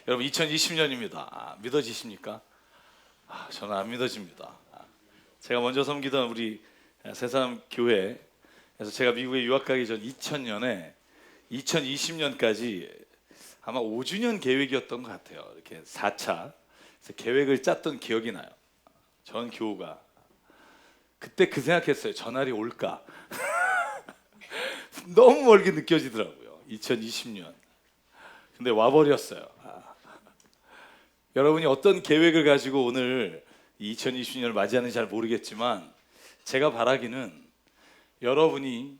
여러분 2020년입니다. 믿어지십니까? 저는 안 믿어집니다. 제가 먼저 섬기던 우리 새사람 교회에서 제가 미국에 유학 가기 전 2000년에 2020년까지 아마 5주년 계획이었던 것 같아요. 이렇게 4차 계획을 짰던 기억이 나요. 전 교우가 그때 그 생각했어요. 저 날이 올까? 너무 멀게 느껴지더라고요. 2020년. 근데 와버렸어요. 여러분이 어떤 계획을 가지고 오늘 2020년을 맞이하는지 잘 모르겠지만 제가 바라기는 여러분이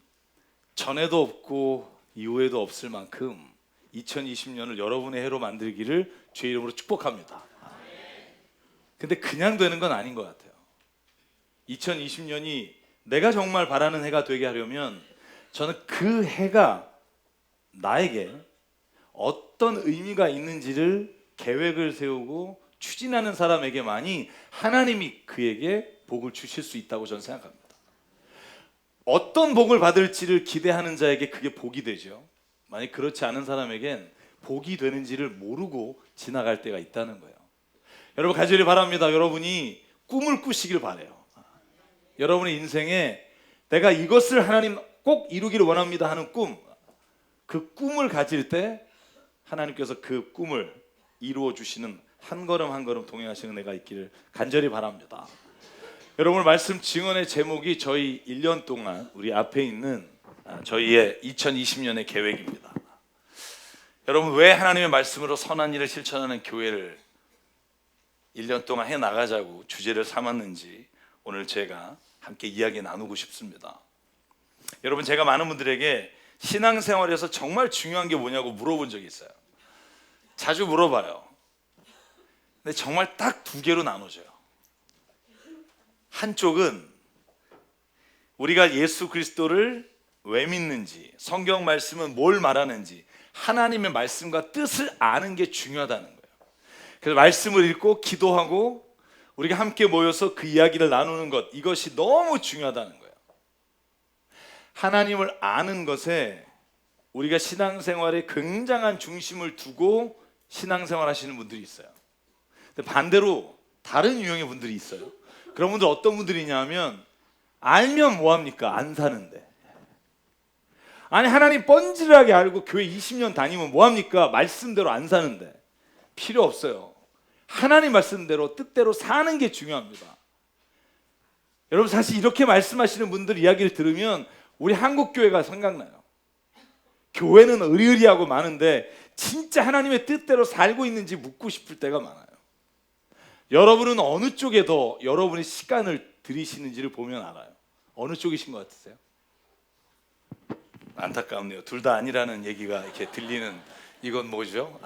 전에도 없고 이후에도 없을 만큼 2020년을 여러분의 해로 만들기를 주의 이름으로 축복합니다. 근데 그냥 되는 건 아닌 것 같아요. 2020년이 내가 정말 바라는 해가 되게 하려면 저는 그 해가 나에게 어떤 의미가 있는지를 계획을 세우고 추진하는 사람에게만이 하나님이 그에게 복을 주실 수 있다고 저는 생각합니다. 어떤 복을 받을지를 기대하는 자에게 그게 복이 되죠. 만약 그렇지 않은 사람에겐 복이 되는지를 모르고 지나갈 때가 있다는 거예요. 여러분 간절히 바랍니다. 여러분이 꿈을 꾸시길 바라요. 여러분의 인생에 내가 이것을 하나님 꼭 이루기를 원합니다 하는 꿈, 그 꿈을 가질 때 하나님께서 그 꿈을 이루어 주시는 한 걸음 한 걸음 동행하시는 내가 있기를 간절히 바랍니다. 여러분 말씀 증언의 제목이 저희 1년 동안 우리 앞에 있는 저희의 2020년의 계획입니다. 여러분 왜 하나님의 말씀으로 선한 일을 실천하는 교회를 1년 동안 해나가자고 주제를 삼았는지 오늘 제가 함께 이야기 나누고 싶습니다. 여러분 제가 많은 분들에게 신앙생활에서 정말 중요한 게 뭐냐고 물어본 적이 있어요. 자주 물어봐요. 근데 정말 딱 두 개로 나눠져요. 한쪽은 우리가 예수 그리스도를 왜 믿는지, 성경 말씀은 뭘 말하는지 하나님의 말씀과 뜻을 아는 게 중요하다는 거예요. 그래서 말씀을 읽고 기도하고 우리가 함께 모여서 그 이야기를 나누는 것, 이것이 너무 중요하다는 거예요. 하나님을 아는 것에 우리가 신앙생활에 굉장한 중심을 두고 신앙생활 하시는 분들이 있어요. 근데 반대로 다른 유형의 분들이 있어요. 그런 분들 어떤 분들이냐면 알면 뭐합니까? 안 사는데. 아니 하나님 뻔질하게 알고 교회 20년 다니면 뭐합니까? 말씀대로 안 사는데. 필요 없어요. 하나님 말씀대로 뜻대로 사는 게 중요합니다. 여러분 사실 이렇게 말씀하시는 분들 이야기를 들으면 우리 한국교회가 생각나요. 교회는 의리의리하고 많은데 진짜 하나님의 뜻대로 살고 있는지 묻고 싶을 때가 많아요. 여러분은 어느 쪽에 더 여러분의 시간을 들이시는지를 보면 알아요. 어느 쪽이신 것 같으세요? 안타깝네요. 둘 다 아니라는 얘기가 이렇게 들리는 이건 뭐죠?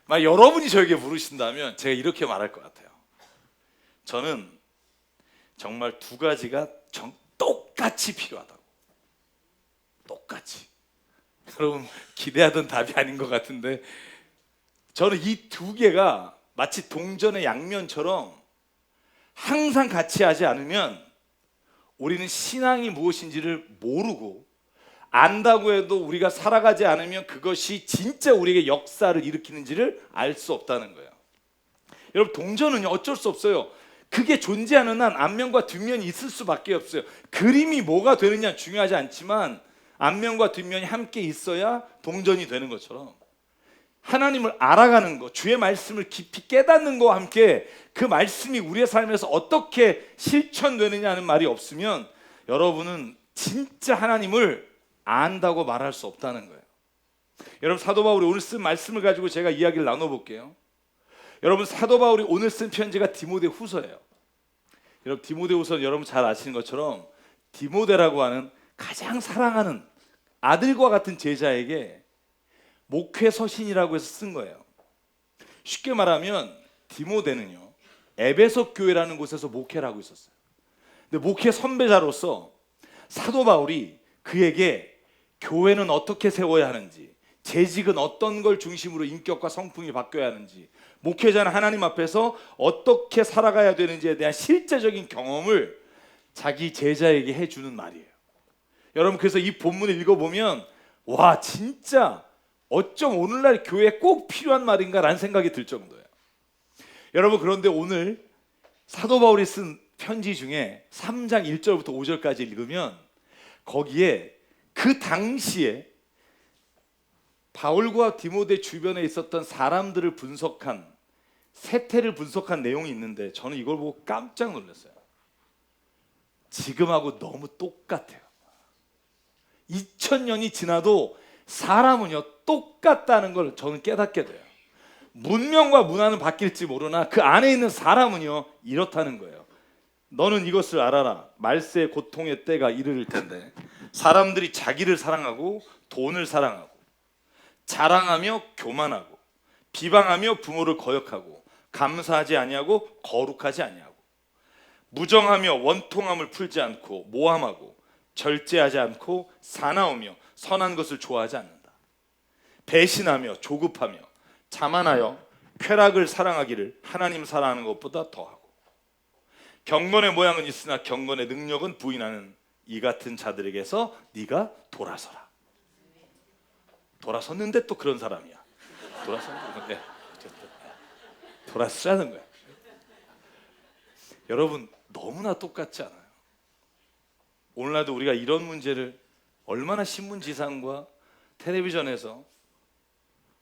만약 여러분이 저에게 물으신다면 제가 이렇게 말할 것 같아요. 저는 정말 두 가지가 똑같이 필요하다고. 똑같이. 여러분 기대하던 답이 아닌 것 같은데 저는 이 두 개가 마치 동전의 양면처럼 항상 같이 하지 않으면 우리는 신앙이 무엇인지를 모르고 안다고 해도 우리가 살아가지 않으면 그것이 진짜 우리에게 역사를 일으키는지를 알 수 없다는 거예요. 여러분 동전은 어쩔 수 없어요. 그게 존재하는 한 앞면과 뒷면이 있을 수밖에 없어요. 그림이 뭐가 되느냐 중요하지 않지만 앞면과 뒷면이 함께 있어야 동전이 되는 것처럼 하나님을 알아가는 것, 주의 말씀을 깊이 깨닫는 것과 함께 그 말씀이 우리의 삶에서 어떻게 실천되느냐 하는 말이 없으면 여러분은 진짜 하나님을 안다고 말할 수 없다는 거예요. 여러분 사도 바울이 오늘 쓴 말씀을 가지고 제가 이야기를 나눠볼게요. 여러분 사도 바울이 오늘 쓴 편지가 디모데후서예요. 여러분 디모데후서는 여러분 잘 아시는 것처럼 디모데라고 하는 가장 사랑하는 아들과 같은 제자에게 목회 서신이라고 해서 쓴 거예요. 쉽게 말하면 디모데는요 에베소 교회라는 곳에서 목회를 하고 있었어요. 근데 목회 선배자로서 사도 바울이 그에게 교회는 어떻게 세워야 하는지, 재직은 어떤 걸 중심으로 인격과 성품이 바뀌어야 하는지, 목회자는 하나님 앞에서 어떻게 살아가야 되는지에 대한 실제적인 경험을 자기 제자에게 해주는 말이에요. 여러분 그래서 이 본문을 읽어보면 와 진짜 어쩜 오늘날 교회에 꼭 필요한 말인가라는 생각이 들 정도예요. 여러분, 그런데 오늘 사도 바울이 쓴 편지 중에 3장 1절부터 5절까지 읽으면 거기에 그 당시에 바울과 디모데 주변에 있었던 사람들을 분석한, 세태를 분석한 내용이 있는데 저는 이걸 보고 깜짝 놀랐어요. 지금하고 너무 똑같아요. 2000년이 지나도 사람은요 똑같다는 걸 저는 깨닫게 돼요. 문명과 문화는 바뀔지 모르나 그 안에 있는 사람은요 이렇다는 거예요. 너는 이것을 알아라. 말세의 고통의 때가 이르를 텐데 사람들이 자기를 사랑하고 돈을 사랑하고 자랑하며 교만하고 비방하며 부모를 거역하고 감사하지 아니하고 거룩하지 아니하고 무정하며 원통함을 풀지 않고 모함하고 절제하지 않고 사나우며 선한 것을 좋아하지 않는다. 배신하며 조급하며 자만하여 쾌락을 사랑하기를 하나님 사랑하는 것보다 더하고 경건의 모양은 있으나 경건의 능력은 부인하는 이 같은 자들에게서 네가 돌아서라. 돌아섰는데 또 그런 사람이야. 돌아섰는데 돌아서자는 거야. 여러분, 너무나 똑같지 않아요? 오늘날도 우리가 이런 문제를 얼마나 신문지상과 텔레비전에서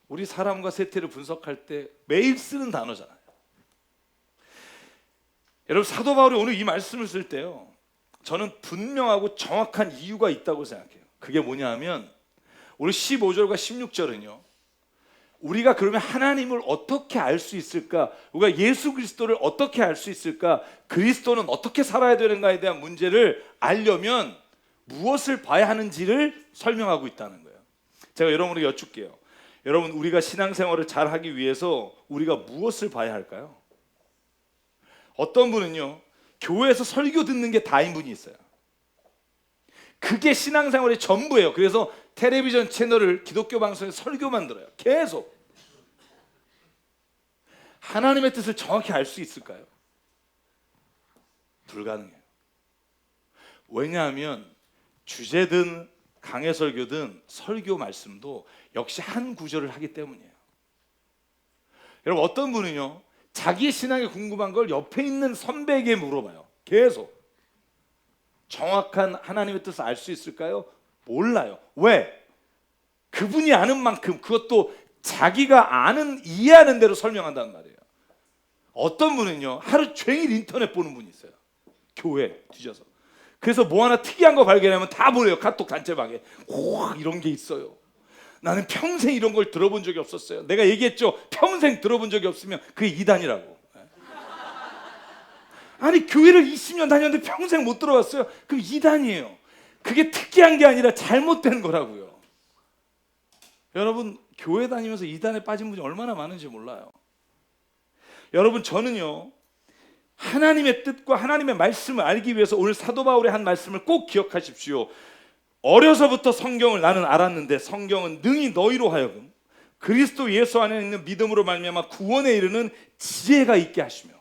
우리 사람과 세태를 분석할 때 매일 쓰는 단어잖아요. 여러분, 사도 바울이 오늘 이 말씀을 쓸 때요 저는 분명하고 정확한 이유가 있다고 생각해요. 그게 뭐냐 하면 우리 15절과 16절은요 우리가 그러면 하나님을 어떻게 알 수 있을까? 우리가 예수 그리스도를 어떻게 알 수 있을까? 그리스도는 어떻게 살아야 되는가에 대한 문제를 알려면 무엇을 봐야 하는지를 설명하고 있다는 거예요. 제가 여러분에게 여쭙게요. 여러분, 우리가 신앙생활을 잘 하기 위해서 우리가 무엇을 봐야 할까요? 어떤 분은요 교회에서 설교 듣는 게 다인 분이 있어요. 그게 신앙생활의 전부예요. 그래서 텔레비전 채널을 기독교 방송에서 설교만 들어요. 계속. 하나님의 뜻을 정확히 알 수 있을까요? 불가능해요. 왜냐하면 주제든 강해 설교든 설교 말씀도 역시 한 구절을 하기 때문이에요. 여러분, 어떤 분은요 자기의 신앙에 궁금한 걸 옆에 있는 선배에게 물어봐요. 계속. 정확한 하나님의 뜻을 알 수 있을까요? 몰라요. 왜? 그분이 아는 만큼 그것도 자기가 아는 이해하는 대로 설명한다는 말이에요. 어떤 분은요 하루 종일 인터넷 보는 분이 있어요. 교회 뒤져서. 그래서 뭐 하나 특이한 거 발견하면 다 보내요. 카톡 단체방에. 오, 이런 게 있어요. 나는 평생 이런 걸 들어본 적이 없었어요. 내가 얘기했죠. 평생 들어본 적이 없으면 그게 이단이라고. 아니, 교회를 20년 다녔는데 평생 못 들어봤어요. 그럼 이단이에요. 그게 특이한 게 아니라 잘못된 거라고요. 여러분, 교회 다니면서 이단에 빠진 분이 얼마나 많은지 몰라요. 여러분, 저는요 하나님의 뜻과 하나님의 말씀을 알기 위해서 오늘 사도 바울의 한 말씀을 꼭 기억하십시오. 어려서부터 성경을 나는 알았는데 성경은 능히 너희로 하여금 그리스도 예수 안에 있는 믿음으로 말미암아 구원에 이르는 지혜가 있게 하시며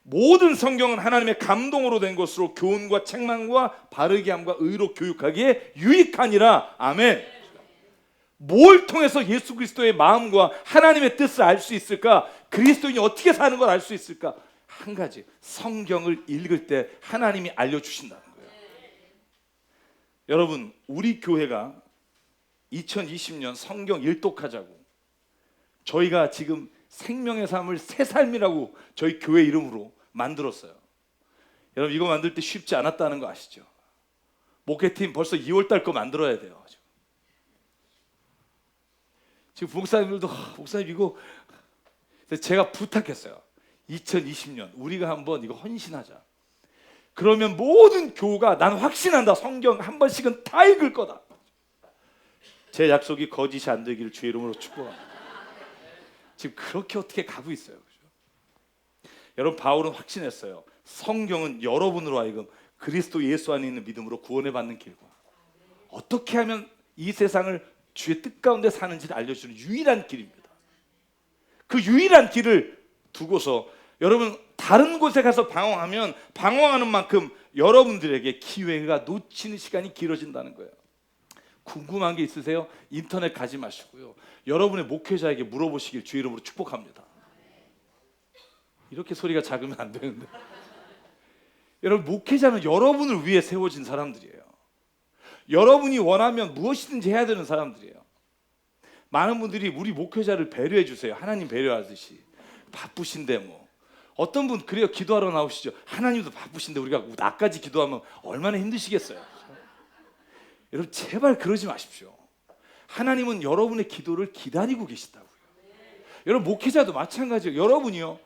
모든 성경은 하나님의 감동으로 된 것으로 교훈과 책망과 바르게 함과 의로 교육하기에 유익하니라. 아멘. 뭘 통해서 예수 그리스도의 마음과 하나님의 뜻을 알 수 있을까? 그리스도인이 어떻게 사는 걸 알 수 있을까? 한 가지, 성경을 읽을 때 하나님이 알려주신다는 거예요. 여러분, 우리 교회가 2020년 성경 일독하자고 저희가 지금 생명의 삶을 새 삶이라고 저희 교회 이름으로 만들었어요. 여러분, 이거 만들 때 쉽지 않았다는 거 아시죠? 목회팀 벌써 2월달 거 만들어야 돼요. 지금 목사님들도 목사님 이거 제가 부탁했어요. 2020년 우리가 한번 이거 헌신하자. 그러면 모든 교우가 난 확신한다. 성경 한 번씩은 다 읽을 거다. 제 약속이 거짓이 안 되기를 주의 이름으로 축복합니다. 지금 그렇게 어떻게 가고 있어요. 그죠? 여러분, 바울은 확신했어요. 성경은 여러분으로 하여금 그리스도 예수 안에 있는 믿음으로 구원을 받는 길과 어떻게 하면 이 세상을 주의 뜻 가운데 사는지를 알려주는 유일한 길입니다. 그 유일한 길을 두고서 여러분 다른 곳에 가서 방황하면 방황하는 만큼 여러분들에게 기회가 놓치는 시간이 길어진다는 거예요. 궁금한 게 있으세요? 인터넷 가지 마시고요. 여러분의 목회자에게 물어보시길 주의 이름으로 축복합니다. 이렇게 소리가 작으면 안 되는데. 여러분, 목회자는 여러분을 위해 세워진 사람들이에요. 여러분이 원하면 무엇이든지 해야 되는 사람들이에요. 많은 분들이 우리 목회자를 배려해 주세요. 하나님 배려하듯이. 바쁘신데 뭐. 어떤 분 그래요. 기도하러 나오시죠. 하나님도 바쁘신데 우리가 나까지 기도하면 얼마나 힘드시겠어요. 여러분, 제발 그러지 마십시오. 하나님은 여러분의 기도를 기다리고 계시다고요. 여러분, 목회자도 마찬가지예요. 여러분이요,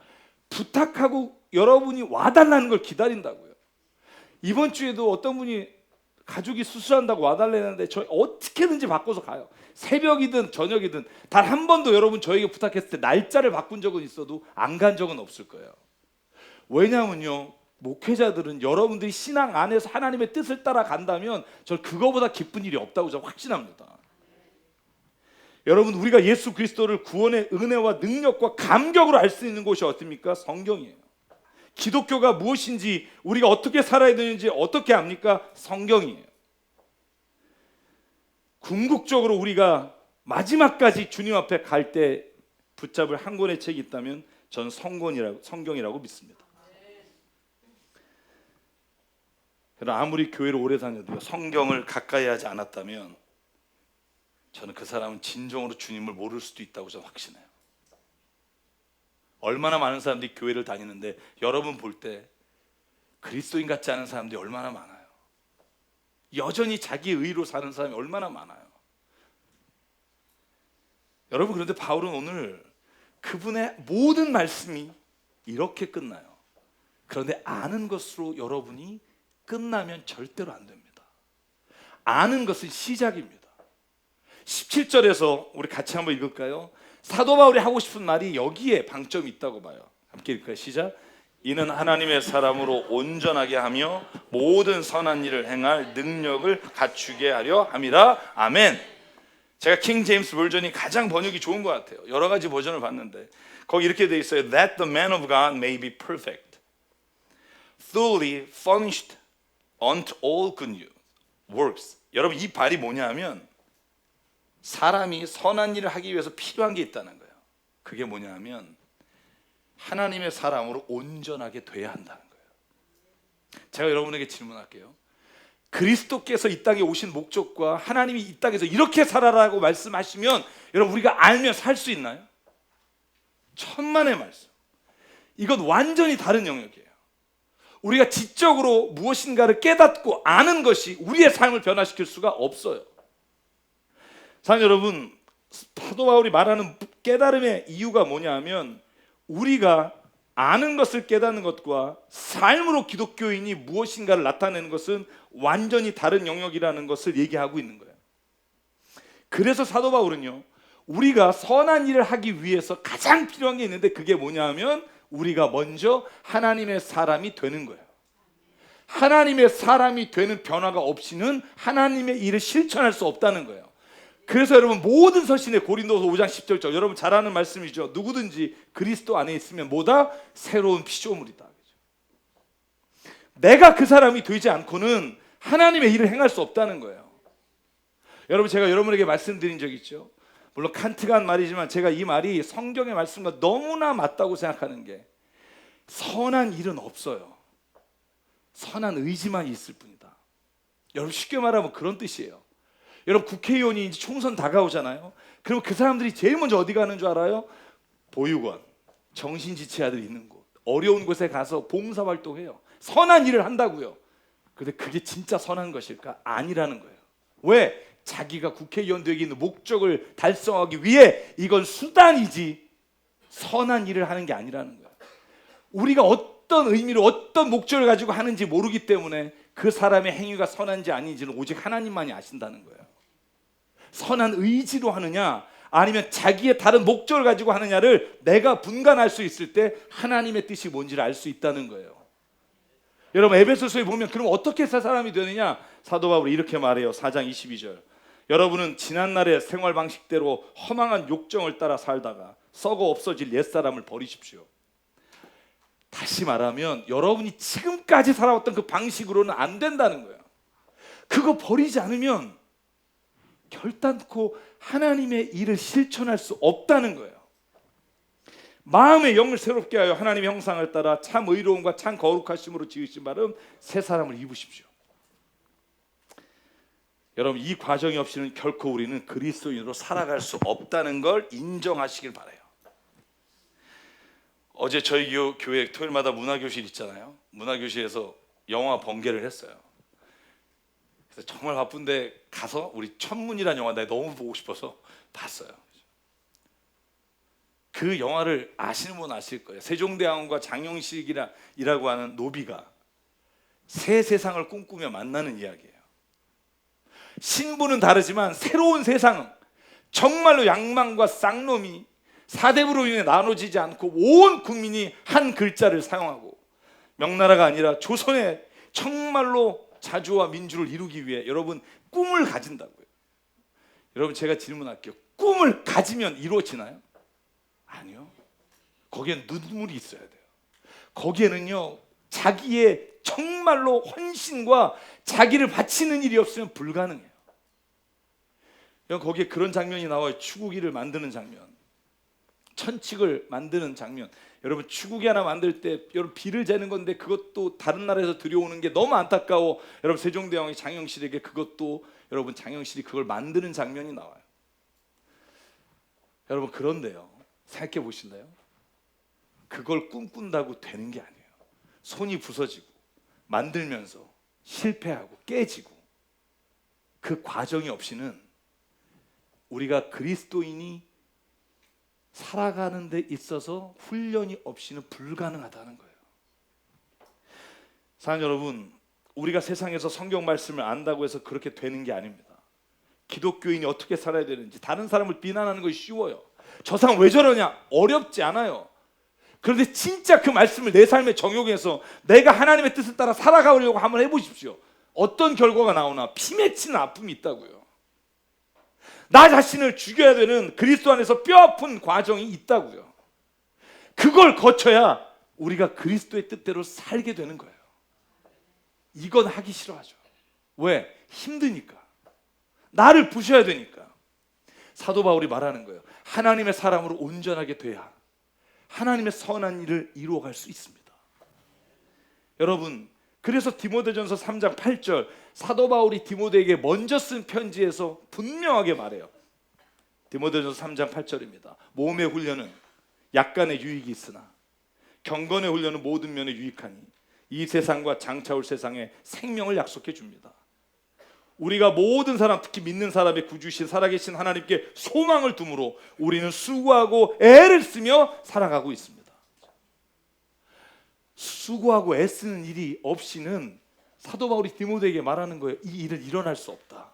부탁하고 여러분이 와달라는 걸 기다린다고요. 이번 주에도 어떤 분이 가족이 수술한다고 와달라는데 저희 어떻게든지 바꿔서 가요. 새벽이든 저녁이든. 단 한 번도 여러분 저에게 부탁했을 때 날짜를 바꾼 적은 있어도 안 간 적은 없을 거예요. 왜냐하면요, 목회자들은 여러분들이 신앙 안에서 하나님의 뜻을 따라 간다면 저는 그거보다 기쁜 일이 없다고 저는 확신합니다. 여러분, 우리가 예수 그리스도를 구원의 은혜와 능력과 감격으로 알 수 있는 곳이 어딥니까? 성경이에요. 기독교가 무엇인지, 우리가 어떻게 살아야 되는지 어떻게 압니까? 성경이에요. 궁극적으로 우리가 마지막까지 주님 앞에 갈 때 붙잡을 한 권의 책이 있다면 전 성경이라고 믿습니다. 아무리 교회를 오래 다녀도요, 성경을 가까이 하지 않았다면 저는 그 사람은 진정으로 주님을 모를 수도 있다고 저는 확신해요. 얼마나 많은 사람들이 교회를 다니는데 여러분 볼 때 그리스도인 같지 않은 사람들이 얼마나 많아요. 여전히 자기 의로 사는 사람이 얼마나 많아요. 여러분, 그런데 바울은 오늘 그분의 모든 말씀이 이렇게 끝나요. 그런데 아는 것으로 여러분이 끝나면 절대로 안 됩니다. 아는 것은 시작입니다. 17절에서 우리 같이 한번 읽을까요? 사도 바울이 하고 싶은 말이 여기에 방점이 있다고 봐요. 함께 읽을까요? 시작. 이는 하나님의 사람으로 온전하게 하며 모든 선한 일을 행할 능력을 갖추게 하려 함이라. 아멘. 제가 킹 제임스 버전이 가장 번역이 좋은 것 같아요. 여러 가지 버전을 봤는데 거기 이렇게 돼 있어요. That the man of God may be perfect, thoroughly furnished unto all good works. 여러분, 이 말이 뭐냐면 사람이 선한 일을 하기 위해서 필요한 게 있다는 거예요. 그게 뭐냐면 하나님의 사람으로 온전하게 돼야 한다는 거예요. 제가 여러분에게 질문할게요. 그리스도께서 이 땅에 오신 목적과 하나님이 이 땅에서 이렇게 살아라고 말씀하시면 여러분, 우리가 알면 살 수 있나요? 천만의 말씀. 이건 완전히 다른 영역이에요. 우리가 지적으로 무엇인가를 깨닫고 아는 것이 우리의 삶을 변화시킬 수가 없어요. 사랑 여러분, 사도 바울이 말하는 깨달음의 이유가 뭐냐 하면 우리가 아는 것을 깨닫는 것과 삶으로 기독교인이 무엇인가를 나타내는 것은 완전히 다른 영역이라는 것을 얘기하고 있는 거예요. 그래서 사도 바울은요, 우리가 선한 일을 하기 위해서 가장 필요한 게 있는데 그게 뭐냐 하면 우리가 먼저 하나님의 사람이 되는 거예요. 하나님의 사람이 되는 변화가 없이는 하나님의 일을 실천할 수 없다는 거예요. 그래서 여러분, 모든 서신에 고린도서 5장 10절 여러분 잘 아는 말씀이죠. 누구든지 그리스도 안에 있으면 뭐다? 새로운 피조물이다. 내가 그 사람이 되지 않고는 하나님의 일을 행할 수 없다는 거예요. 여러분, 제가 여러분에게 말씀드린 적 있죠. 물론 칸트가 한 말이지만 제가 이 말이 성경의 말씀과 너무나 맞다고 생각하는 게 선한 일은 없어요. 선한 의지만 있을 뿐이다. 여러분, 쉽게 말하면 그런 뜻이에요. 여러분, 국회의원이 이제 총선 다가오잖아요. 그럼 그 사람들이 제일 먼저 어디 가는 줄 알아요? 보육원, 정신지체아들 있는 곳, 어려운 곳에 가서 봉사활동해요. 선한 일을 한다고요. 그런데 그게 진짜 선한 것일까? 아니라는 거예요. 왜? 자기가 국회의원 되기 있는 목적을 달성하기 위해 이건 수단이지 선한 일을 하는 게 아니라는 거예요. 우리가 어떤 의미로 어떤 목적을 가지고 하는지 모르기 때문에 그 사람의 행위가 선한지 아닌지는 오직 하나님만이 아신다는 거예요. 선한 의지로 하느냐 아니면 자기의 다른 목적을 가지고 하느냐를 내가 분간할 수 있을 때 하나님의 뜻이 뭔지를 알 수 있다는 거예요. 여러분, 에베소서에 보면 그럼 어떻게 사람이 되느냐? 사도 바울이 이렇게 말해요. 4장 22절. 여러분은 지난날의 생활 방식대로 허망한 욕정을 따라 살다가 썩어 없어질 옛사람을 버리십시오. 다시 말하면 여러분이 지금까지 살아왔던 그 방식으로는 안 된다는 거예요. 그거 버리지 않으면 결단코 하나님의 일을 실천할 수 없다는 거예요. 마음의 영을 새롭게 하여 하나님의 형상을 따라 참 의로움과 참 거룩하심으로 지으신 바름 새 사람을 입으십시오. 여러분, 이 과정이 없이는 결코 우리는 그리스도인으로 살아갈 수 없다는 걸 인정하시길 바라요. 어제 저희 교회 토요일마다 문화교실 있잖아요. 문화교실에서 영화 번개를 했어요. 그래서 정말 바쁜데 가서 우리 천문이라는 영화 내가 너무 보고 싶어서 봤어요. 그 영화를 아시는 분 아실 거예요. 세종대왕과 장영식이라고 하는 노비가 새 세상을 꿈꾸며 만나는 이야기예요. 신분은 다르지만 새로운 세상은 정말로 양망과 쌍놈이 사대부로 인해 나눠지지 않고 온 국민이 한 글자를 사용하고 명나라가 아니라 조선의 정말로 자주와 민주를 이루기 위해 여러분 꿈을 가진다고요. 여러분, 제가 질문할게요. 꿈을 가지면 이루어지나요? 아니요. 거기엔 눈물이 있어야 돼요. 거기에는요, 자기의 정말로 헌신과 자기를 바치는 일이 없으면 불가능해요. 거기에 그런 장면이 나와요. 추구기를 만드는 장면, 천칙을 만드는 장면. 여러분, 추구기 하나 만들 때 여러분 비를 재는 건데 그것도 다른 나라에서 들여오는 게 너무 안타까워. 여러분, 세종대왕이 장영실에게 그것도 여러분 장영실이 그걸 만드는 장면이 나와요. 여러분, 그런데요, 생각해 보실래요? 그걸 꿈꾼다고 되는 게 아니에요. 손이 부서지고 만들면서 실패하고 깨지고 그 과정이 없이는 우리가 그리스도인이 살아가는 데 있어서 훈련이 없이는 불가능하다는 거예요. 사랑하는 여러분, 우리가 세상에서 성경 말씀을 안다고 해서 그렇게 되는 게 아닙니다. 기독교인이 어떻게 살아야 되는지 다른 사람을 비난하는 것이 쉬워요. 저 사람 왜 저러냐? 어렵지 않아요. 그런데 진짜 그 말씀을 내 삶에 적용해서 내가 하나님의 뜻을 따라 살아가려고 한번 해보십시오. 어떤 결과가 나오나? 피 맺히는 아픔이 있다고요. 나 자신을 죽여야 되는 그리스도 안에서 뼈아픈 과정이 있다고요. 그걸 거쳐야 우리가 그리스도의 뜻대로 살게 되는 거예요. 이건 하기 싫어하죠. 왜? 힘드니까. 나를 부셔야 되니까. 사도 바울이 말하는 거예요. 하나님의 사람으로 온전하게 돼야 하나님의 선한 일을 이루어갈 수 있습니다. 여러분, 그래서 디모데전서 3장 8절 사도 바울이 디모데에게 먼저 쓴 편지에서 분명하게 말해요. 디모데전서 3장 8절입니다. 몸의 훈련은 약간의 유익이 있으나 경건의 훈련은 모든 면에 유익하니 이 세상과 장차올 세상에 생명을 약속해 줍니다. 우리가 모든 사람, 특히 믿는 사람의 구주신 살아계신 하나님께 소망을 둠으로 우리는 수고하고 애를 쓰며 살아가고 있습니다. 수고하고 애쓰는 일이 없이는 사도 바울이 디모데에게 말하는 거예요. 이 일은 일어날 수 없다.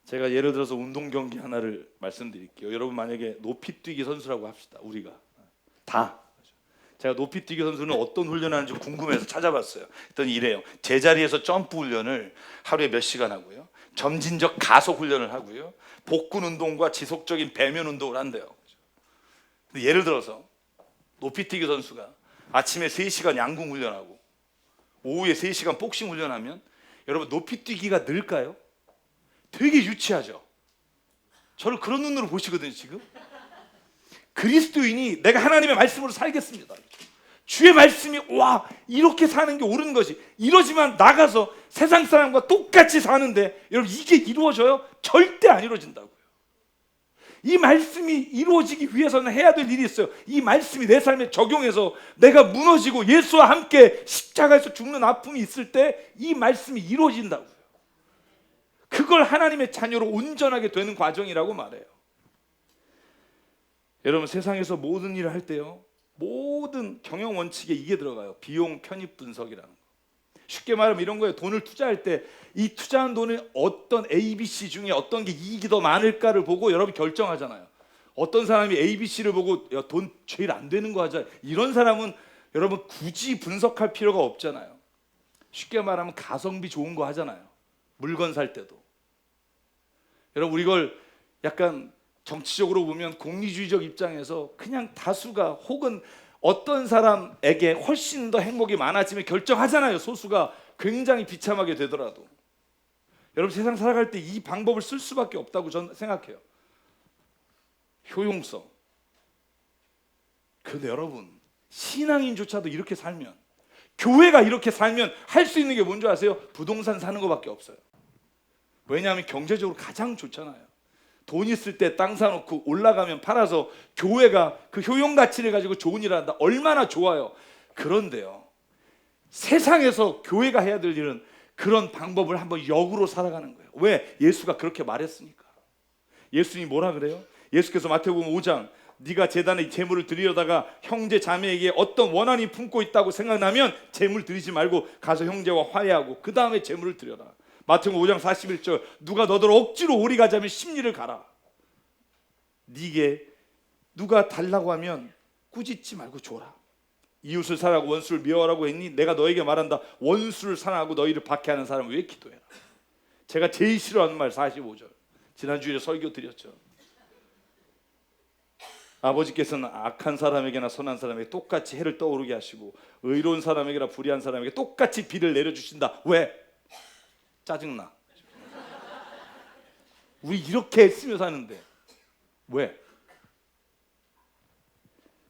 제가 예를 들어서 운동 경기 하나를 말씀드릴게요. 여러분, 만약에 높이뛰기 선수라고 합시다. 우리가 다 제가 높이뛰기 선수는 어떤 훈련하는지 궁금해서 찾아봤어요. 그랬더니 이래요. 제자리에서 점프 훈련을 하루에 몇 시간 하고요, 점진적 가속 훈련을 하고요, 복근 운동과 지속적인 배면 운동을 한대요. 근데 예를 들어서 높이뛰기 선수가 아침에 3시간 양궁 훈련하고 오후에 3시간 복싱 훈련하면 여러분, 높이뛰기가 늘까요? 되게 유치하죠. 저를 그런 눈으로 보시거든요. 지금 그리스도인이 내가 하나님의 말씀으로 살겠습니다, 주의 말씀이 와 이렇게 사는 게 옳은 것이 이러지만 나가서 세상 사람과 똑같이 사는데 여러분, 이게 이루어져요? 절대 안 이루어진다고요. 이 말씀이 이루어지기 위해서는 해야 될 일이 있어요. 이 말씀이 내 삶에 적용해서 내가 무너지고 예수와 함께 십자가에서 죽는 아픔이 있을 때 이 말씀이 이루어진다고요. 그걸 하나님의 자녀로 온전하게 되는 과정이라고 말해요. 여러분, 세상에서 모든 일을 할 때요, 모든 경영 원칙에 이게 들어가요. 비용 편입 분석이라는 거. 쉽게 말하면 이런 거예요. 돈을 투자할 때 이 투자한 돈을 어떤 ABC 중에 어떤 게 이익이 더 많을까를 보고 여러분 결정하잖아요. 어떤 사람이 ABC를 보고 야, 돈 제일 안 되는 거 하자, 이런 사람은 여러분 굳이 분석할 필요가 없잖아요. 쉽게 말하면 가성비 좋은 거 하잖아요. 물건 살 때도. 여러분, 우리 이걸 약간 정치적으로 보면 공리주의적 입장에서 그냥 다수가 혹은 어떤 사람에게 훨씬 더 행복이 많아지면 결정하잖아요. 소수가 굉장히 비참하게 되더라도. 여러분 세상 살아갈 때 이 방법을 쓸 수밖에 없다고 저는 생각해요. 효용성. 그런데 여러분 신앙인조차도 이렇게 살면, 교회가 이렇게 살면 할 수 있는 게 뭔지 아세요? 부동산 사는 것밖에 없어요. 왜냐하면 경제적으로 가장 좋잖아요. 돈 있을 때 땅 사놓고 올라가면 팔아서 교회가 그 효용 가치를 가지고 좋은 일을 한다. 얼마나 좋아요. 그런데요, 세상에서 교회가 해야 될 일은 그런 방법을 한번 역으로 살아가는 거예요. 왜? 예수가 그렇게 말했으니까. 예수님이 뭐라 그래요? 예수께서 마태복음 5장, 네가 제단에 제물을 드리려다가 형제 자매에게 어떤 원한이 품고 있다고 생각나면 제물 드리지 말고 가서 형제와 화해하고 그 다음에 제물을 드려라. 마태복음 5장 41절, 누가 너더러 억지로 오리 가자면 십리를 가라. 네게 누가 달라고 하면 꾸짖지 말고 줘라. 이웃을 사랑하고 원수를 미워하라고 했니? 내가 너에게 말한다. 원수를 사랑하고 너희를 박해하는 사람은 왜 기도해라. 제가 제일 싫어하는 말 45절. 지난주에 설교 드렸죠. 아버지께서는 악한 사람에게나 선한 사람에게 똑같이 해를 떠오르게 하시고 의로운 사람에게나 불의한 사람에게 똑같이 비를 내려주신다. 왜? 짜증나. 우리 이렇게 했으며 사는데 왜?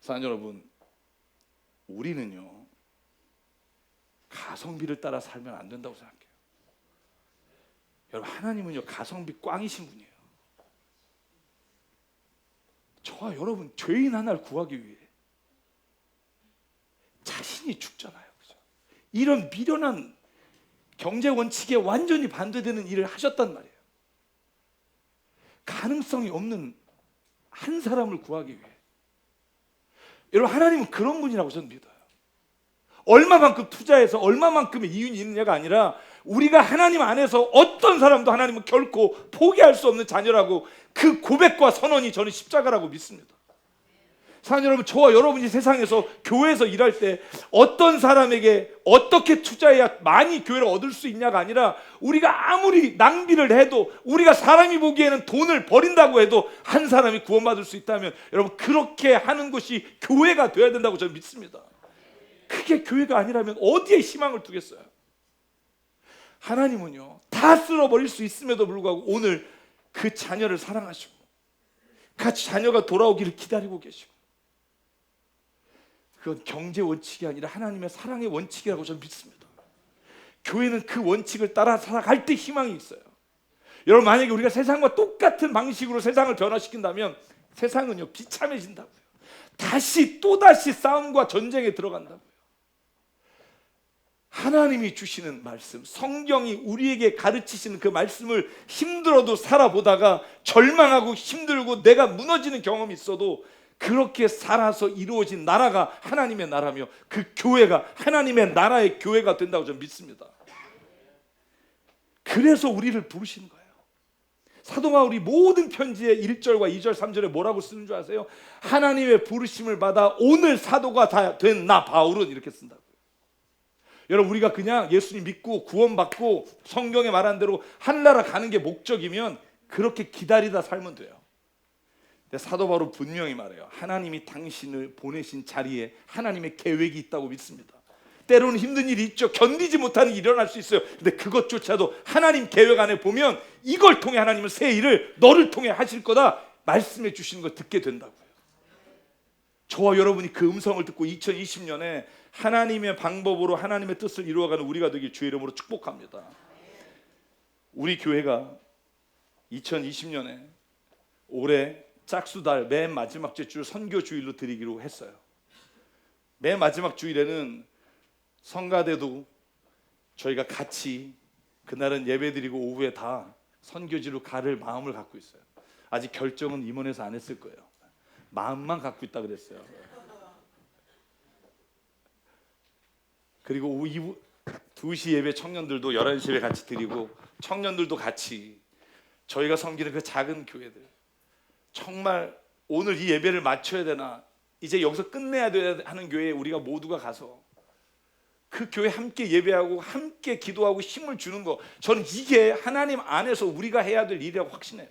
사랑하는 여러분, 우리는요 가성비를 따라 살면 안 된다고 생각해요. 여러분 하나님은요 가성비 꽝이신 분이에요. 저와 여러분 죄인 하나를 구하기 위해 자신이 죽잖아요. 그죠? 이런 미련한 경제 원칙에 완전히 반대되는 일을 하셨단 말이에요. 가능성이 없는 한 사람을 구하기 위해. 여러분 하나님은 그런 분이라고 저는 믿어요. 얼마만큼 투자해서 얼마만큼의 이윤이 있느냐가 아니라 우리가 하나님 안에서 어떤 사람도 하나님은 결코 포기할 수 없는 자녀라고, 그 고백과 선언이 저는 십자가라고 믿습니다. 사랑하는 여러분, 저와 여러분이 세상에서 교회에서 일할 때 어떤 사람에게 어떻게 투자해야 많이 교회를 얻을 수 있냐가 아니라 우리가 아무리 낭비를 해도, 우리가 사람이 보기에는 돈을 버린다고 해도 한 사람이 구원받을 수 있다면 여러분 그렇게 하는 것이 교회가 되어야 된다고 저는 믿습니다. 그게 교회가 아니라면 어디에 희망을 두겠어요? 하나님은요 다 쓸어버릴 수 있음에도 불구하고 오늘 그 자녀를 사랑하시고 그 자녀가 돌아오기를 기다리고 계시고, 그건 경제 원칙이 아니라 하나님의 사랑의 원칙이라고 저는 믿습니다. 교회는 그 원칙을 따라 살아갈 때 희망이 있어요. 여러분 만약에 우리가 세상과 똑같은 방식으로 세상을 변화시킨다면 세상은요 비참해진다고요. 또다시 싸움과 전쟁에 들어간다고요. 하나님이 주시는 말씀, 성경이 우리에게 가르치시는 그 말씀을 힘들어도 살아보다가 절망하고 힘들고 내가 무너지는 경험이 있어도 그렇게 살아서 이루어진 나라가 하나님의 나라며 그 교회가 하나님의 나라의 교회가 된다고 저는 믿습니다. 그래서 우리를 부르신 거예요. 사도 바울이 모든 편지의 1절과 2절, 3절에 뭐라고 쓰는 줄 아세요? 하나님의 부르심을 받아 오늘 사도가 다 된 나 바울은 이렇게 쓴다고요. 여러분 우리가 그냥 예수님 믿고 구원받고 성경에 말한 대로 하늘나라 가는 게 목적이면 그렇게 기다리다 살면 돼요. 근데 사도 바울은 분명히 말해요. 하나님이 당신을 보내신 자리에 하나님의 계획이 있다고 믿습니다. 때로는 힘든 일이 있죠. 견디지 못하는 일이 일어날 수 있어요. 근데 그것조차도 하나님 계획 안에 보면 이걸 통해 하나님은 새 일을 너를 통해 하실 거다 말씀해 주시는 걸 듣게 된다고요. 저와 여러분이 그 음성을 듣고 2020년에 하나님의 방법으로 하나님의 뜻을 이루어가는 우리가 되길 주의 이름으로 축복합니다. 우리 교회가 2020년에 올해 짝수달 맨 마지막 주 선교 주일로 드리기로 했어요. 맨 마지막 주일에는 성가대도 저희가 같이 그날은 예배드리고 오후에 다 선교지로 갈 마음을 갖고 있어요. 아직 결정은 임원에서 안 했을 거예요. 마음만 갖고 있다 그랬어요. 그리고 오후 2시 예배 청년들도 11시 예배 같이 드리고 청년들도 같이 저희가 섬기는 그 작은 교회들, 정말 오늘 이 예배를 마쳐야 되나 이제 여기서 끝내야 돼야 하는 교회에 우리가 모두가 가서 그 교회 함께 예배하고 함께 기도하고 힘을 주는 거, 저는 이게 하나님 안에서 우리가 해야 될 일이라고 확신해요.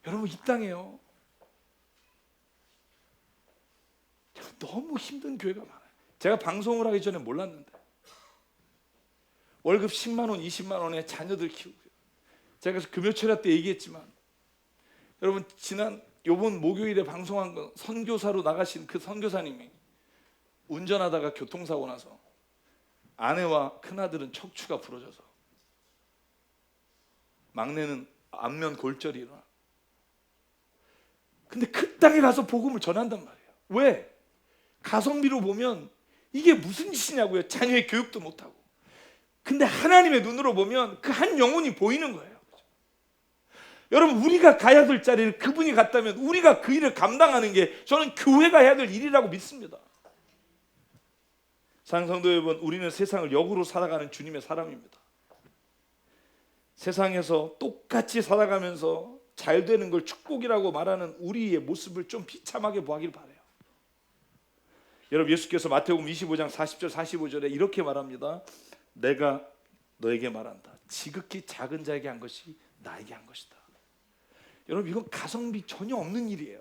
여러분 이 땅에요 너무 힘든 교회가 많아요. 제가 방송을 하기 전에 몰랐는데 월급 10만 원, 20만 원에 자녀들 키우고요. 제가 금요철야 때 얘기했지만 여러분 지난 요번 목요일에 방송한 거 선교사로 나가신 그 선교사님이 운전하다가 교통사고 나서 아내와 큰아들은 척추가 부러져서 막내는 안면 골절이 일어나. 근데 그 땅에 가서 복음을 전한단 말이에요. 왜? 가성비로 보면 이게 무슨 짓이냐고요. 자녀의 교육도 못하고. 근데 하나님의 눈으로 보면 그 한 영혼이 보이는 거예요. 여러분 우리가 가야 될 자리를 그분이 갔다면 우리가 그 일을 감당하는 게 저는 교회가 해야 될 일이라고 믿습니다. 사랑하는 성도 여러분, 우리는 세상을 역으로 살아가는 주님의 사람입니다. 세상에서 똑같이 살아가면서 잘 되는 걸 축복이라고 말하는 우리의 모습을 좀 비참하게 보길 바라요. 여러분 예수께서 마태복음 25장 40절 45절에 이렇게 말합니다. 내가 너에게 말한다. 지극히 작은 자에게 한 것이 나에게 한 것이다. 여러분 이건 가성비 전혀 없는 일이에요.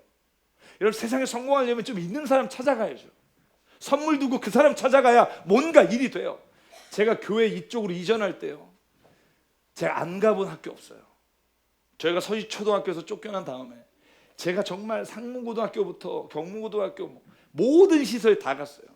여러분 세상에 성공하려면 좀 있는 사람 찾아가야죠. 선물 두고 그 사람 찾아가야 뭔가 일이 돼요. 제가 교회 이쪽으로 이전할 때요, 제가 안 가본 학교 없어요. 저희가 서희초등학교에서 쫓겨난 다음에 제가 정말 상문고등학교부터 경문고등학교 모든 시설에 다 갔어요.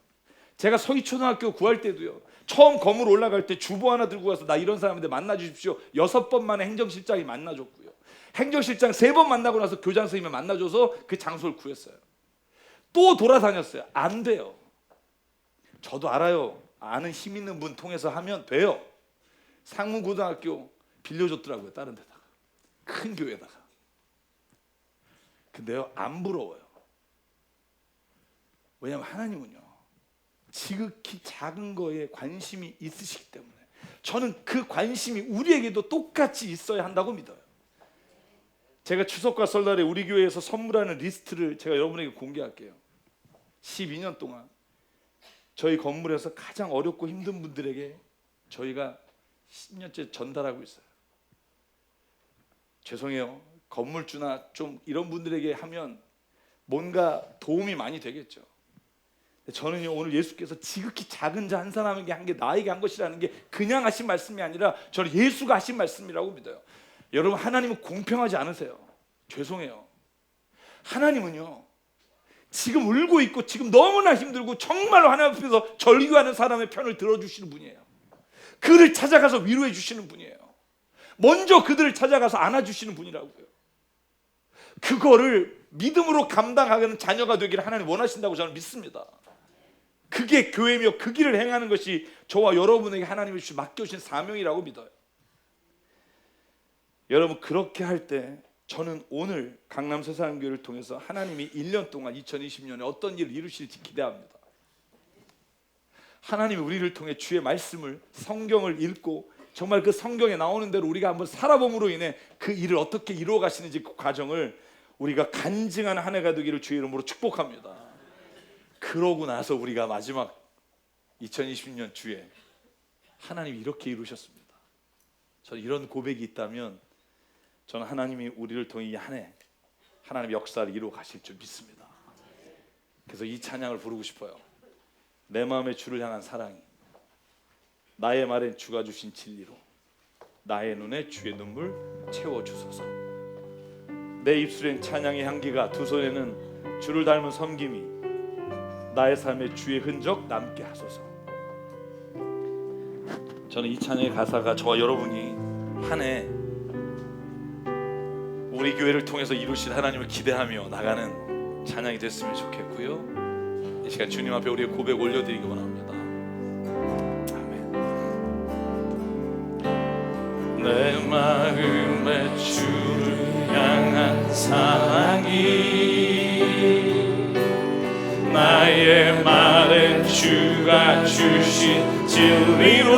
제가 서희초등학교 구할 때도요, 처음 건물 올라갈 때 주보 하나 들고 가서 나 이런 사람인데 만나 주십시오 6번 만에 행정실장이 만나줬고요, 행정실장 3번 만나고 나서 교장 선생님을 만나줘서 그 장소를 구했어요. 또 돌아다녔어요. 안 돼요. 저도 알아요. 아는 힘 있는 분 통해서 하면 돼요. 상문고등학교 빌려줬더라고요. 다른 데다가 큰 교회에다가. 근데요 안 부러워요. 왜냐하면 하나님은요 지극히 작은 거에 관심이 있으시기 때문에 저는 그 관심이 우리에게도 똑같이 있어야 한다고 믿어요. 제가 추석과 설날에 우리 교회에서 선물하는 리스트를 제가 여러분에게 공개할게요. 12년 동안 저희 건물에서 가장 어렵고 힘든 분들에게 저희가 10년째 전달하고 있어요. 죄송해요. 건물주나 좀 이런 분들에게 하면 뭔가 도움이 많이 되겠죠. 저는요 오늘 예수께서 지극히 작은 자 한 사람에게 한 게 나에게 한 것이라는 게 그냥 하신 말씀이 아니라 저는 예수가 하신 말씀이라고 믿어요. 여러분 하나님은 공평하지 않으세요. 죄송해요. 하나님은요 지금 울고 있고 지금 너무나 힘들고 정말로 하나님 앞에서 절규하는 사람의 편을 들어주시는 분이에요. 그를 찾아가서 위로해 주시는 분이에요. 먼저 그들을 찾아가서 안아주시는 분이라고요. 그거를 믿음으로 감당하는 자녀가 되기를 하나님 원하신다고 저는 믿습니다. 그게 교회며 그 길을 행하는 것이 저와 여러분에게 하나님이 맡겨주신 사명이라고 믿어요. 여러분 그렇게 할 때 저는 오늘 강남 새사랑교회를 통해서 하나님이 1년 동안 2020년에 어떤 일을 이루실지 기대합니다. 하나님이 우리를 통해 주의 말씀을 성경을 읽고 정말 그 성경에 나오는 대로 우리가 한번 살아봄으로 인해 그 일을 어떻게 이루어 가시는지 그 과정을 우리가 간증하는 한 해가 되기를 주의 이름으로 축복합니다. 그러고 나서 우리가 마지막 2020년 주에 하나님이 이렇게 이루셨습니다. 저는 이런 고백이 있다면 저는 하나님이 우리를 통해 이 한 해 하나님의 역사를 이루어 가실 줄 믿습니다. 그래서 이 찬양을 부르고 싶어요. 내 마음에 주를 향한 사랑이 나의 말엔 주가 주신 진리로 나의 눈에 주의 눈물 채워주소서. 내 입술엔 찬양의 향기가 두 손에는 주를 닮은 섬김이 나의 삶에 주의 흔적 남게 하소서. 저는 이 찬양의 가사가 저와 여러분이 한 해 우리 교회를 통해서 이루실 하나님을 기대하며 나가는 찬양이 됐으면 좋겠고요. 이 시간 주님 앞에 우리의 고백 올려드리기 원합니다. 아멘. 내 마음에 주를 향한 사랑이 나의 말엔 주가 주신 진리로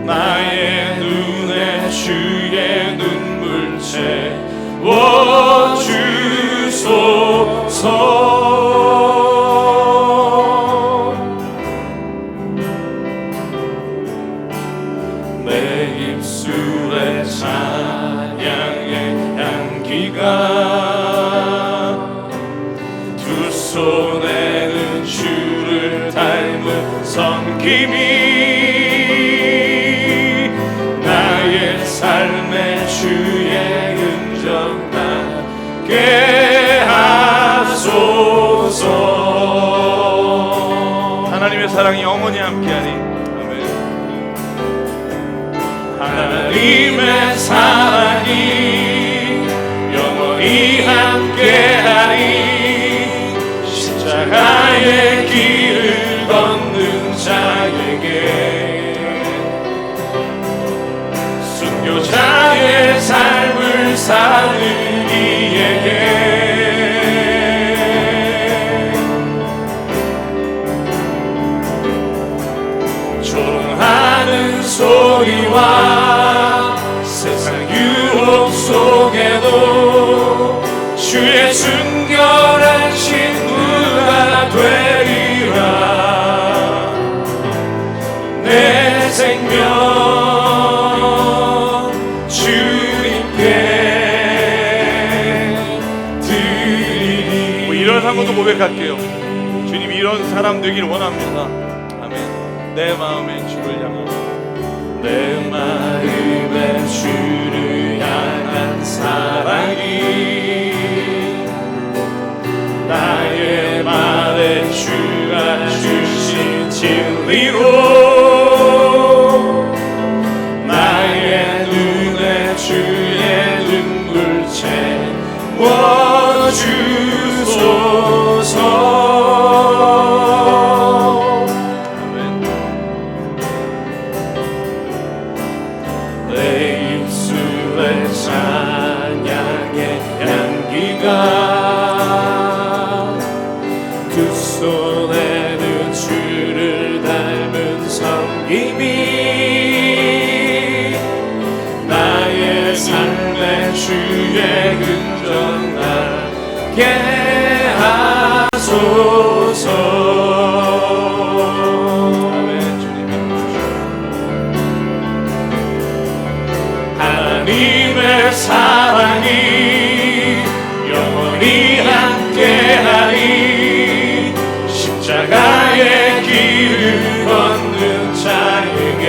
나의 눈에 주의 눈물 채워주소서. 내 입술에 찬양의 향기가 두 손에는 주를 닮은 섬김이 함께 하소서. 하나님의 사랑이 영원히 함께하니. 아멘. 하나님의 사랑이 영원히 함께하니 십자가의 길을 걷는 자에게 순교자의 삶을 사는 이에게 조롱하는 소리와 세상 유혹 속에도 주의 순결한 신부가 되리라. 내 생명 주님께 드리리. 일어난 것도 고백할게요. 주님 이런 사람 되길 원합니다. 아멘. 내 마음에 주를 향하고 내 마음에 주를 향한 사랑이 나의 말에 주가 주신 진리로 나의 눈에 주의 눈물채 주소서. 내 입술에 찬양의 향기가 두 손에는 주를 닮은 섬김이 나의 삶에 주의 긍정 나게 하소서. 하나님의 사랑이 영원히 함께하니 십자가의 길을 걷는 자에게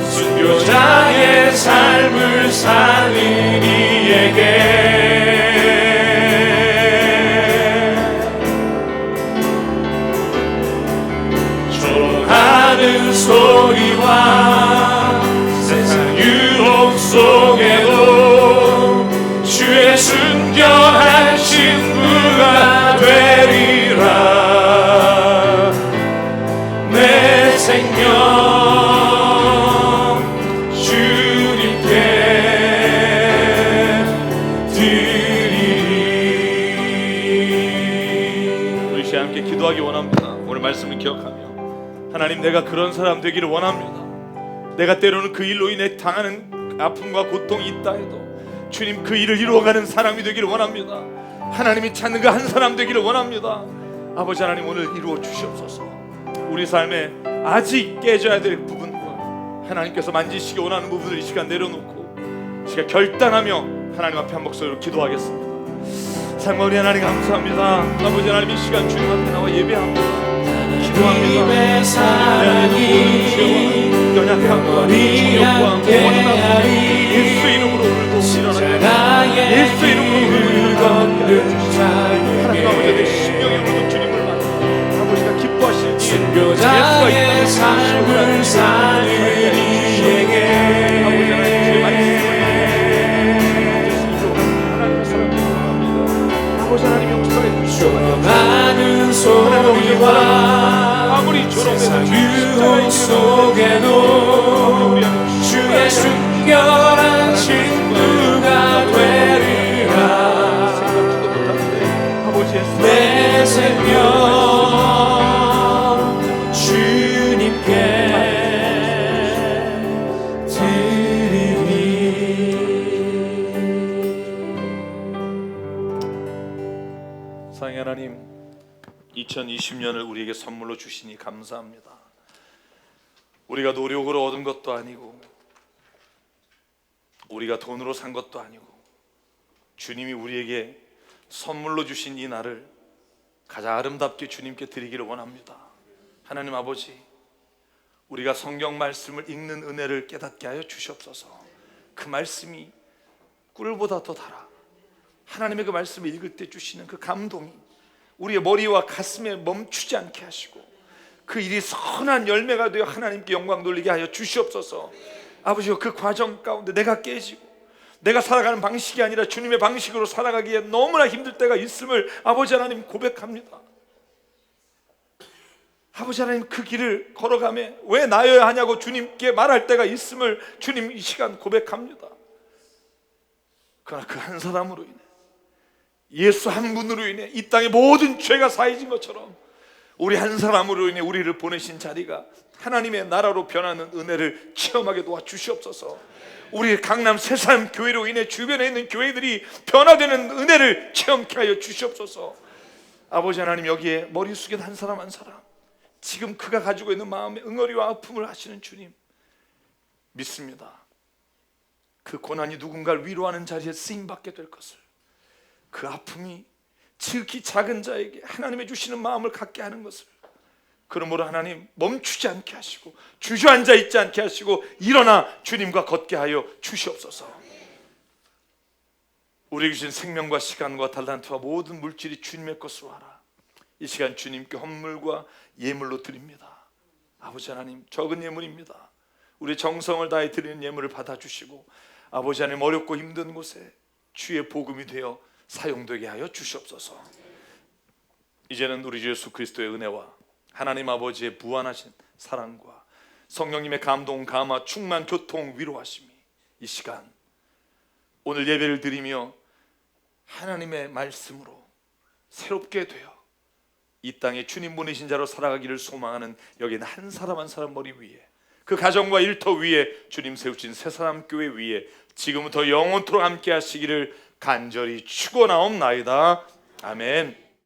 순교자의 삶을 사는 이에게 조롱하는 소리와 세상 유혹 속에도 주의 순결한 신부가 되리라. 내 생명 주님께 드리리. 우리 시간 함께 기도하기 원합니다. 오늘 말씀을 기억하며 하나님 내가 그런 사람 되기를 원합니다. 내가 때로는 그 일로 인해 당하는 아픔과 고통이 있다 해도 주님 그 일을 이루어가는 사람이 되기를 원합니다. 하나님이 찾는 그 한 사람 되기를 원합니다. 아버지 하나님 오늘 이루어 주시옵소서. 우리 삶에 아직 깨져야 될 부분과 하나님께서 만지시기 원하는 부분을 이 시간 내려놓고 제가 결단하며 하나님 앞에 한 목소리로 기도하겠습니다. 상관우리 하나님 감사합니다. 아버지 하나님 이 시간 주님 앞에 나와 예배합니다. 하나님의 사랑이 연약함과 정욕과 원한함 예수 이름으로 울고 일어나 예수 이름으로 울고 하나님 아버지 내 심령의 울고 주님을 만나 아버지가 기뻐하시는 순교자의 삶을 사는 이에게 아버지 하나님 주의 말씀을 아버지 하나님 역사에 조롱하는 소리와 아무리 세상 유혹 속에도 주의 순결한 친구가 되리라. 내 생명 주님께 드리리. 사랑의 하나님 2020년을 우리에게 선물로 주시니 감사합니다. 우리가 노력으로 얻은 것도 아니고 우리가 돈으로 산 것도 아니고 주님이 우리에게 선물로 주신 이 날을 가장 아름답게 주님께 드리기를 원합니다. 하나님 아버지 우리가 성경 말씀을 읽는 은혜를 깨닫게 하여 주시옵소서. 그 말씀이 꿀보다 더 달아. 하나님의 그 말씀을 읽을 때 주시는 그 감동이 우리의 머리와 가슴에 멈추지 않게 하시고 그 일이 선한 열매가 되어 하나님께 영광 돌리게 하여 주시옵소서. 아버지여, 그 과정 가운데 내가 깨지고 내가 살아가는 방식이 아니라 주님의 방식으로 살아가기에 너무나 힘들 때가 있음을 아버지 하나님 고백합니다. 아버지 하나님, 그 길을 걸어가며 왜 나여야 하냐고 주님께 말할 때가 있음을 주님 이 시간 고백합니다. 그러나 그 한 사람으로 인해, 예수 한 분으로 인해 이 땅의 모든 죄가 사해진 것처럼 우리 한 사람으로 인해 우리를 보내신 자리가 하나님의 나라로 변하는 은혜를 체험하게 도와주시옵소서. 우리 강남 새삼 교회로 인해 주변에 있는 교회들이 변화되는 은혜를 체험케 하여 주시옵소서. 아버지 하나님, 여기에 머리 숙인 한 사람 한 사람, 지금 그가 가지고 있는 마음의 응어리와 아픔을 하시는 주님 믿습니다. 그 고난이 누군가를 위로하는 자리에 쓰임받게 될 것을, 그 아픔이 지극히 작은 자에게 하나님의 주시는 마음을 갖게 하는 것을, 그러므로 하나님 멈추지 않게 하시고 주저앉아 있지 않게 하시고 일어나 주님과 걷게 하여 주시옵소서. 우리에게 주신 생명과 시간과 달란트와 모든 물질이 주님의 것으로 하라. 이 시간 주님께 헌물과 예물로 드립니다. 아버지 하나님, 적은 예물입니다. 우리 정성을 다해 드리는 예물을 받아주시고 아버지 하나님, 어렵고 힘든 곳에 주의 복음이 되어 사용되게 하여 주시옵소서. 이제는 우리 주 예수 그리스도의 은혜와 하나님 아버지의 무한하신 사랑과 성령님의 감동, 감화, 충만, 교통, 위로하심이 이 시간 오늘 예배를 드리며 하나님의 말씀으로 새롭게 되어 이 땅에 주님 보내신 자로 살아가기를 소망하는 여기 있는 한 사람 한 사람 머리 위에, 그 가정과 일터 위에 주님 세우신 새사람 교회 위에 지금부터 영원토록 함께 하시기를 간절히 축원하옵나이다. 아멘.